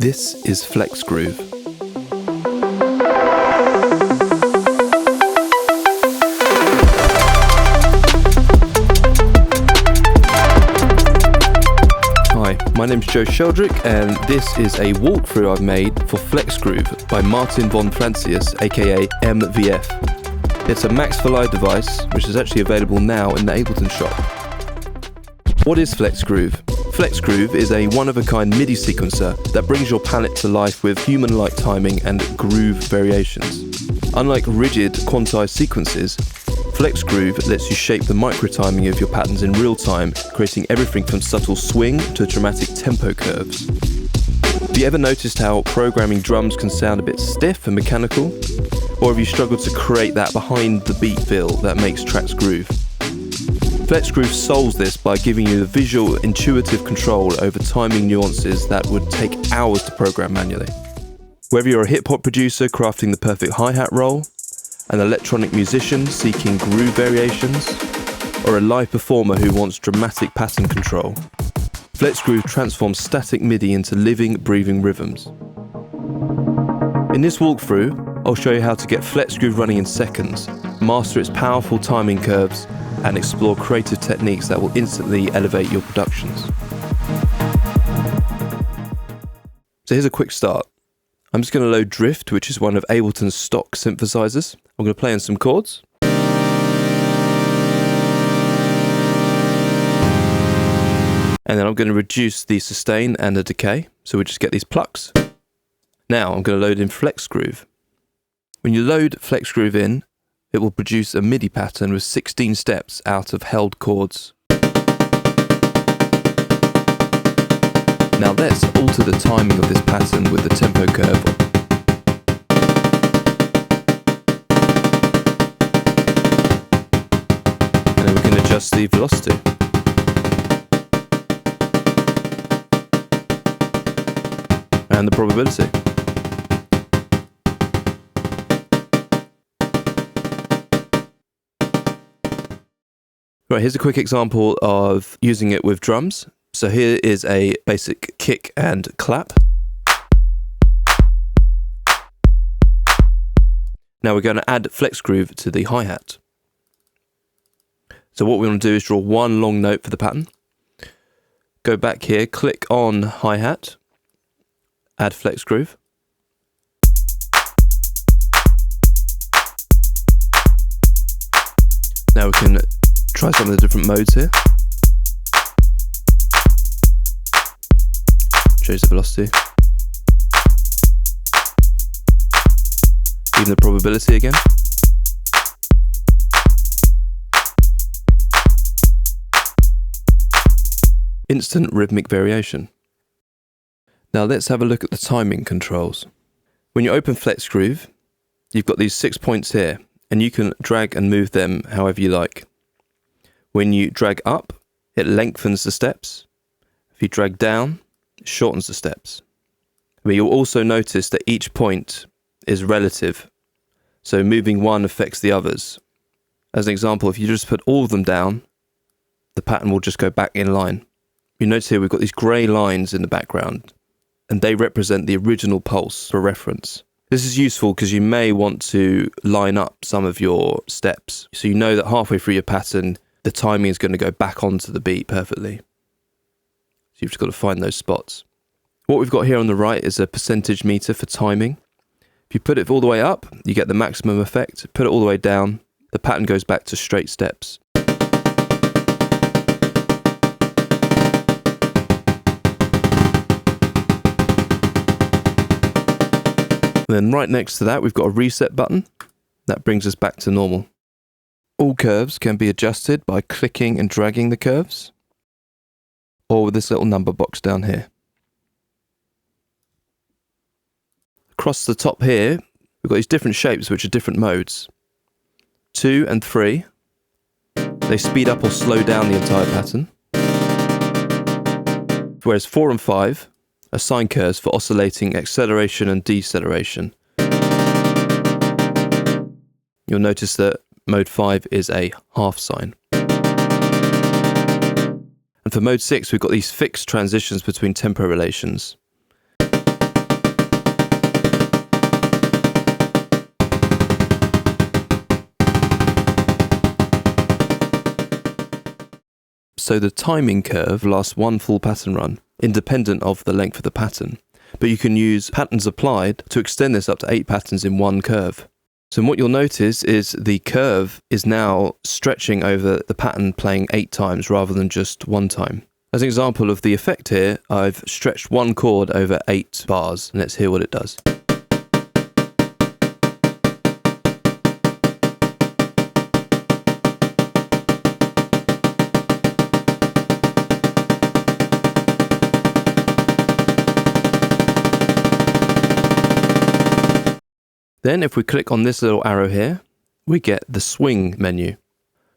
This is FlexGroove. Hi, my name's Joe Sheldrick, and this is a walkthrough I've made for FlexGroove by Martin von Francius, aka MVF. It's a Max for Live device, which is actually available now in the Ableton shop. What is FlexGroove? FlexGroove is a one-of-a-kind MIDI sequencer that brings your palette to life with human-like timing and groove variations. Unlike rigid, quantized sequences, FlexGroove lets you shape the micro-timing of your patterns in real time, creating everything from subtle swing to dramatic tempo curves. Have you ever noticed how programming drums can sound a bit stiff and mechanical? Or have you struggled to create that behind-the-beat feel that makes tracks groove? FlexGroove solves this by giving you the visual, intuitive control over timing nuances that would take hours to program manually. Whether you're a hip-hop producer crafting the perfect hi-hat roll, an electronic musician seeking groove variations, or a live performer who wants dramatic pattern control, FlexGroove transforms static MIDI into living, breathing rhythms. In this walkthrough, I'll show you how to get FlexGroove running in seconds, master its powerful timing curves, and explore creative techniques that will instantly elevate your productions. So here's a quick start. I'm just going to load Drift, which is one of Ableton's stock synthesizers. I'm going to play in some chords. And then I'm going to reduce the sustain and the decay, so we just get these plucks. Now I'm going to load in FlexGroove. When you load FlexGroove in, it will produce a MIDI pattern with 16 steps out of held chords. Now let's alter the timing of this pattern with the tempo curve. And then we can adjust the velocity. And the probability. Right, here's a quick example of using it with drums. So here is a basic kick and clap. Now we're going to add FlexGroove to the hi-hat. So what we want to do is draw one long note for the pattern. Go back here, click on hi-hat, add FlexGroove. Now we can try some of the different modes here. Change the velocity. Even the probability again. Instant rhythmic variation. Now let's have a look at the timing controls. When you open FlexGroove, you've got these 6 points here, and you can drag and move them however you like. When you drag up, it lengthens the steps. If you drag down, it shortens the steps. But you'll also notice that each point is relative, so moving one affects the others. As an example, if you just put all of them down, the pattern will just go back in line. You notice here we've got these grey lines in the background, and they represent the original pulse for reference. This is useful because you may want to line up some of your steps, so you know that halfway through your pattern, the timing is going to go back onto the beat perfectly. So you've just got to find those spots. What we've got here on the right is a percentage meter for timing. If you put it all the way up, you get the maximum effect. Put it all the way down, the pattern goes back to straight steps. And then right next to that, we've got a reset button. That brings us back to normal. All curves can be adjusted by clicking and dragging the curves, or with this little number box down here. Across the top here, we've got these different shapes which are different modes. 2 and 3, they speed up or slow down the entire pattern. Whereas 4 and 5 are sine curves for oscillating acceleration and deceleration. You'll notice that Mode 5 is a half sine. And for Mode 6, we've got these fixed transitions between tempo relations. So the timing curve lasts one full pattern run, independent of the length of the pattern. But you can use patterns applied to extend this up to 8 patterns in one curve. So what you'll notice is the curve is now stretching over the pattern playing 8 times rather than just 1 time. As an example of the effect here, I've stretched one chord over 8 bars, and let's hear what it does. Then if we click on this little arrow here, we get the swing menu.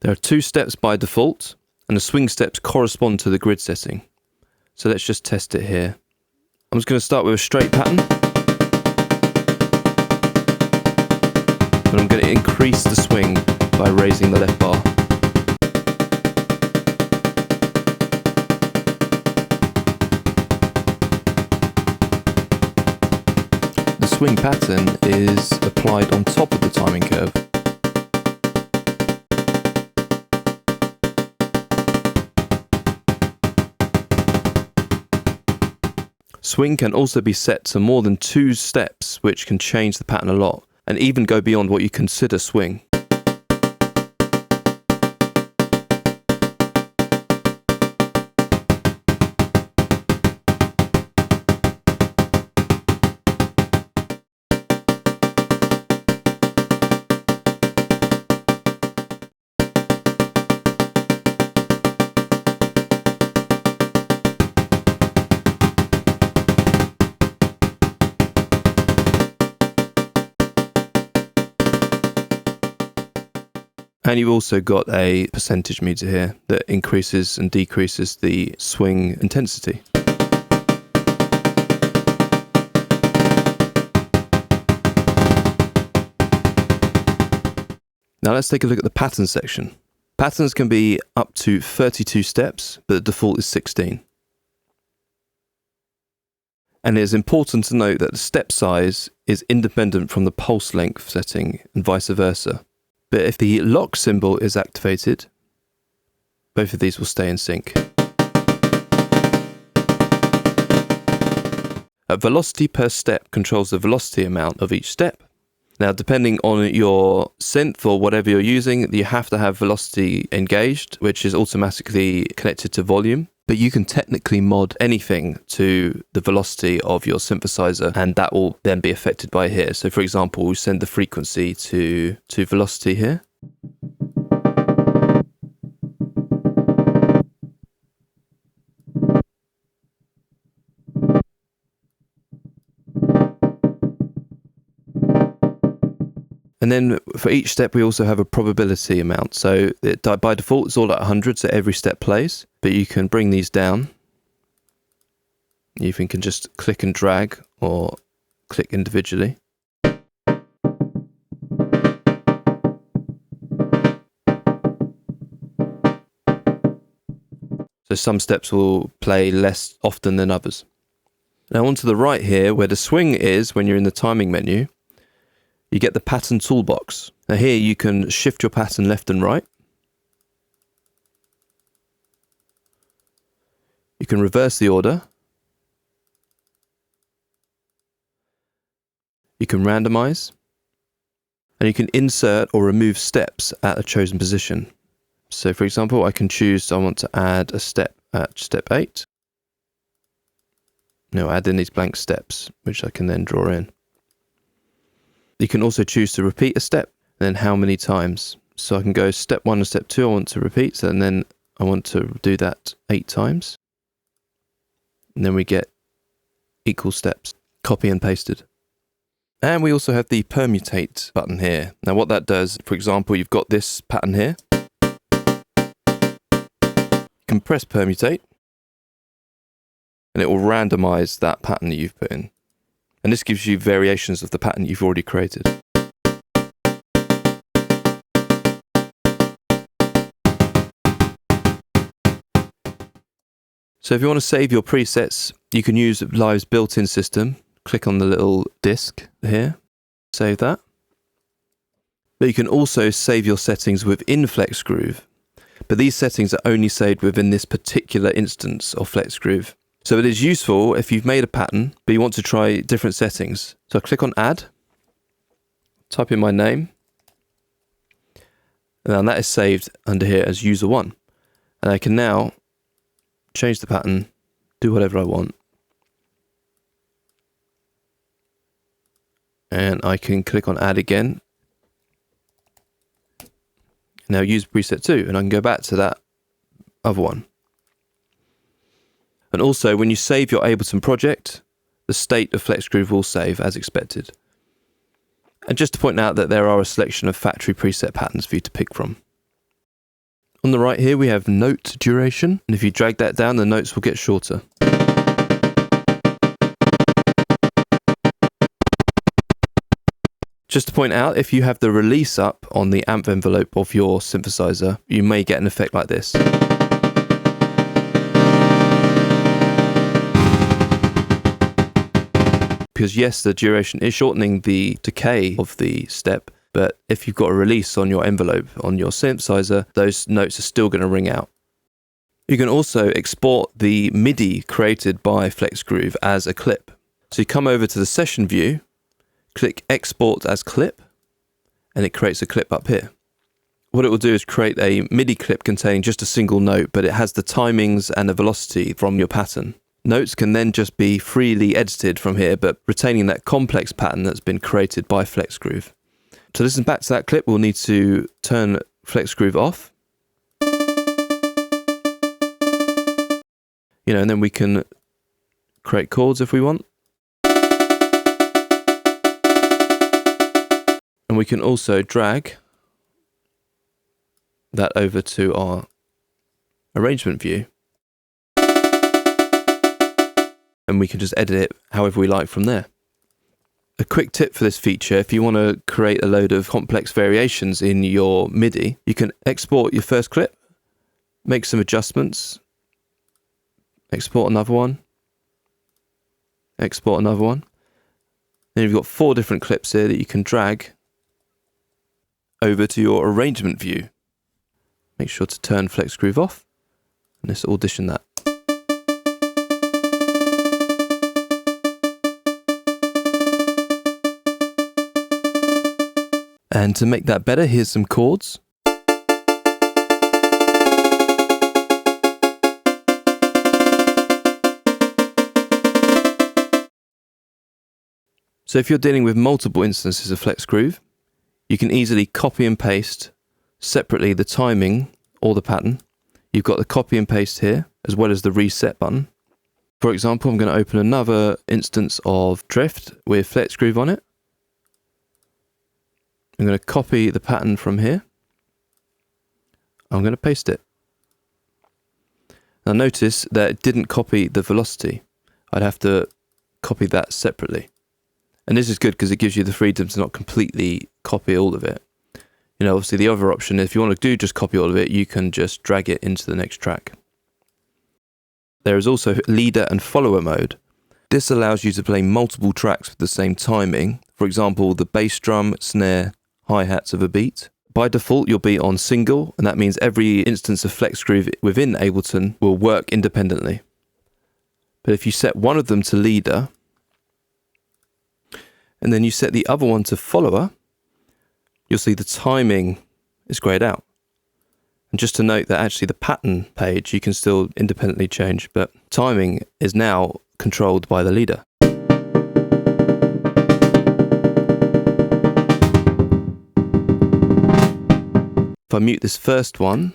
There are 2 steps by default, and the swing steps correspond to the grid setting. So let's just test it here. I'm just going to start with a straight pattern. And I'm going to increase the swing by raising the left bar. The swing pattern is applied on top of the timing curve. Swing can also be set to more than 2 steps, which can change the pattern a lot, and even go beyond what you consider swing. And you've also got a percentage meter here that increases and decreases the swing intensity. Now let's take a look at the pattern section. Patterns can be up to 32 steps, but the default is 16. And it is important to note that the step size is independent from the pulse length setting and vice versa. But if the lock symbol is activated, both of these will stay in sync. A velocity per step controls the velocity amount of each step. Now, depending on your synth or whatever you're using, you have to have velocity engaged, which is automatically connected to volume. But you can technically mod anything to the velocity of your synthesizer, and that will then be affected by here. So for example, we send the frequency to velocity here. And then for each step, we also have a probability amount. So by default, it's all at 100, so every step plays. But you can bring these down. You can just click and drag or click individually. So some steps will play less often than others. Now onto the right here, where the swing is when you're in the timing menu, you get the pattern toolbox. Now here you can shift your pattern left and right. You can reverse the order. You can randomize. And you can insert or remove steps at a chosen position. So for example, I can choose I want to add a step at step 8. Now add in these blank steps, which I can then draw in. You can also choose to repeat a step, and then how many times. So I can go step 1 and step 2, I want to repeat, and then I want to do that 8 times. And then we get equal steps, copy and pasted. And we also have the permutate button here. Now what that does, for example, you've got this pattern here. You can press permutate, and it will randomize that pattern that you've put in. And this gives you variations of the pattern you've already created. So if you want to save your presets, you can use Live's built-in system. Click on the little disk here, save that. But you can also save your settings within FlexGroove. But these settings are only saved within this particular instance of FlexGroove. So it is useful if you've made a pattern, but you want to try different settings. So I click on Add, type in my name, and then that is saved under here as User 1. And I can now change the pattern, do whatever I want. And I can click on Add again. Now use preset 2, and I can go back to that other one. And also, when you save your Ableton project, the state of FlexGroove will save as expected. And just to point out that there are a selection of factory preset patterns for you to pick from. On the right here we have note duration, and if you drag that down, the notes will get shorter. Just to point out, if you have the release up on the amp envelope of your synthesizer, you may get an effect like this. Because yes, the duration is shortening the decay of the step, but if you've got a release on your envelope on your synthesizer, those notes are still going to ring out. You can also export the MIDI created by FlexGroove as a clip. So you come over to the session view, click Export as Clip, and it creates a clip up here. What it will do is create a MIDI clip containing just a single note, but it has the timings and the velocity from your pattern. Notes can then just be freely edited from here, but retaining that complex pattern that's been created by FlexGroove. To listen back to that clip, we'll need to turn FlexGroove off. And then we can create chords if we want. And we can also drag that over to our arrangement view. And we can just edit it however we like from there. A quick tip for this feature, if you want to create a load of complex variations in your MIDI, you can export your first clip, make some adjustments, export another one, export another one. Then you've got 4 different clips here that you can drag over to your arrangement view. Make sure to turn FlexGroove off, and let's audition that. And to make that better, here's some chords. So if you're dealing with multiple instances of FlexGroove, you can easily copy and paste separately the timing or the pattern. You've got the copy and paste here, as well as the reset button. For example, I'm going to open another instance of Drift with FlexGroove on it. I'm going to copy the pattern from here. I'm going to paste it. Now notice that it didn't copy the velocity. I'd have to copy that separately. And this is good because it gives you the freedom to not completely copy all of it. Obviously the other option, if you want to do just copy all of it, you can just drag it into the next track. There is also leader and follower mode. This allows you to play multiple tracks with the same timing. For example, the bass drum, snare, hi-hats of a beat. By default, you'll be on single, and that means every instance of FlexGroove within Ableton will work independently. But if you set one of them to leader, and then you set the other one to follower, you'll see the timing is grayed out. And just to note that actually the pattern page you can still independently change, but timing is now controlled by the leader. If I mute this first one,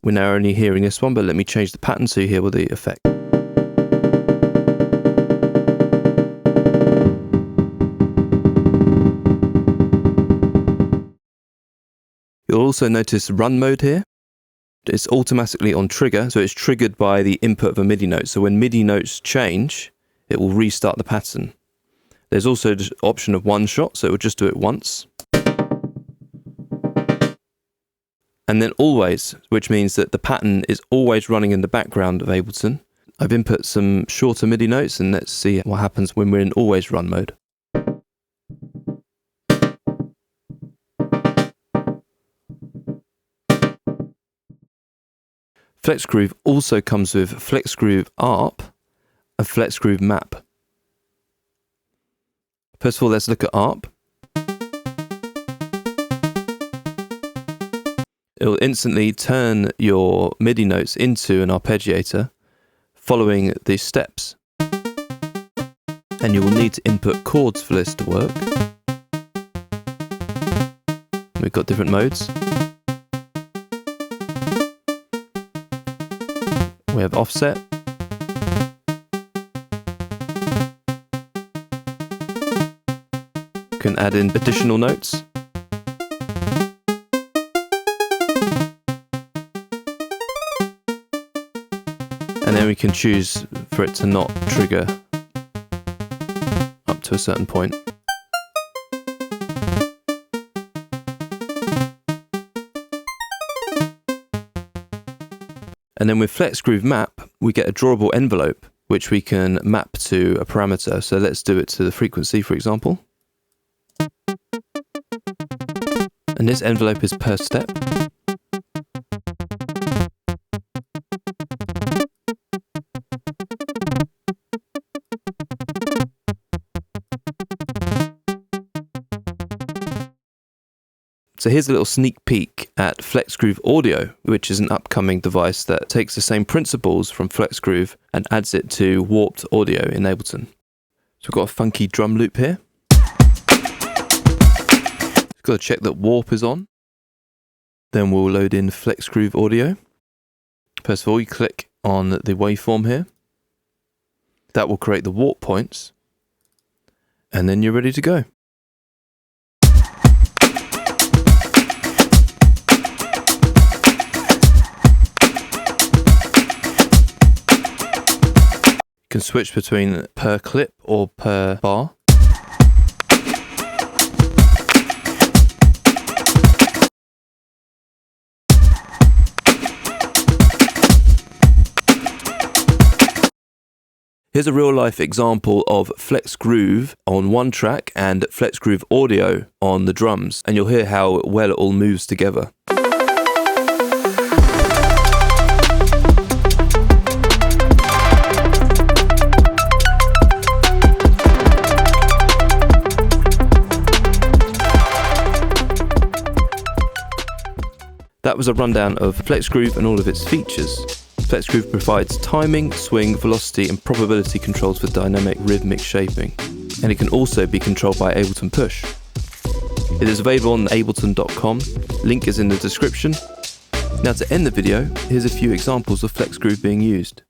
we're now only hearing this one, but let me change the pattern so you hear the effect. You'll also notice run mode here. It's automatically on trigger, so it's triggered by the input of a MIDI note. So when MIDI notes change, it will restart the pattern. There's also the option of one shot, so it will just do it once. And then always, which means that the pattern is always running in the background of Ableton. I've input some shorter MIDI notes, and let's see what happens when we're in always run mode. FlexGroove also comes with FlexGroove ARP and FlexGroove Map. First of all, let's look at ARP. It will instantly turn your MIDI notes into an arpeggiator following these steps. And you will need to input chords for this to work. We've got different modes. We have offset. You can add in additional notes. And then we can choose for it to not trigger up to a certain point. And then with FlexGroove Map, we get a drawable envelope, which we can map to a parameter. So let's do it to the frequency, for example. And this envelope is per step. So here's a little sneak peek at FlexGrooveAudio, which is an upcoming device that takes the same principles from FlexGroove and adds it to warped audio in Ableton. So we've got a funky drum loop here. We've got to check that warp is on. Then we'll load in FlexGrooveAudio. First of all, you click on the waveform here. That will create the warp points. And then you're ready to go. You can switch between per clip or per bar. Here's a real-life example of FlexGroove on one track and FlexGrooveAudio on the drums, and you'll hear how well it all moves together. That was a rundown of FlexGroove and all of its features. FlexGroove provides timing, swing, velocity and probability controls for dynamic rhythmic shaping. And it can also be controlled by Ableton Push. It is available on ableton.com, link is in the description. Now to end the video, here's a few examples of FlexGroove being used.